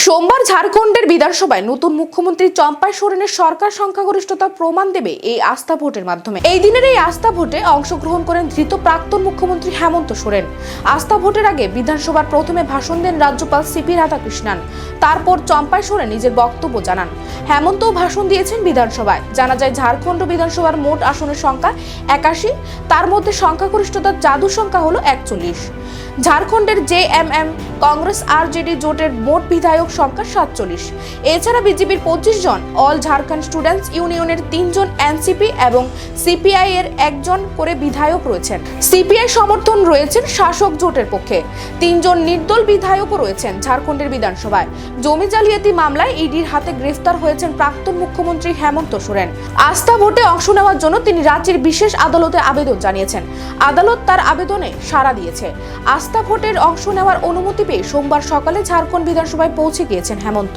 সোমবার ঝাড়খণ্ডের বিধানসভায় নতুন মুখ্যমন্ত্রী চম্পাই সোরেনের সরকার সংখ্যাগরিষ্ঠতার প্রমাণ দেবে এই আস্থা ভোটের মাধ্যমে। এই দিনের এই আস্থা ভোটে অংশগ্রহণ করেন ধৃত প্রাক্তন মুখ্যমন্ত্রী হেমন্ত সোরেন। আস্থা ভোটের আগে বিধানসভার প্রথমে ভাষণ দেন রাজ্যপাল সিপি রাধাকৃষ্ণন। তারপর চম্পাই সোরেন নিজের বক্তব্য জানান। হেমন্তও ভাষণ দিয়েছেন বিধানসভায়। জানা যায় ঝাড়খণ্ড বিধানসভার মোট আসনের সংখ্যা 81, তার মধ্যে সংখ্যাগরিষ্ঠতার জাদু সংখ্যা হলো 41। ঝাড়খণ্ডের জেএমএম, কংগ্রেস আরজেডি জোটের মোট বিধায়ক সংখ্যা 47। এছাড়া বিজেপির 25 জন, অল ঝাড়খণ্ড স্টুডেন্টস ইউনিয়নের 3 জন, এনসিপি এবং সিপিআই এর 1 জন করে বিধায়ক রয়েছেন। সিপিআই সমর্থন রয়েছেন শাসক জোটের পক্ষে। 3 জন নির্দল বিধায়কও রয়েছেন ঝাড়খণ্ডের বিধানসভায়। জমি জালিয়াতি মামলায় ইডির হাতে গ্রেফতার হয়েছেন প্রাক্তন মুখ্যমন্ত্রী হেমন্ত সোরেন। আস্থা ভোটে অংশ নেওয়ার জন্য তিনি রাজ্যের বিশেষ আদালতে আবেদন জানিয়েছেন। আদালত তার আবেদনে সাড়া দিয়েছে। আস্থা ভোটের অংশ নেওয়ার অনুমতি পেয়ে সোমবার সকালে ঝাড়খণ্ড বিধানসভায় পৌঁছে গিয়েছেন হেমন্ত।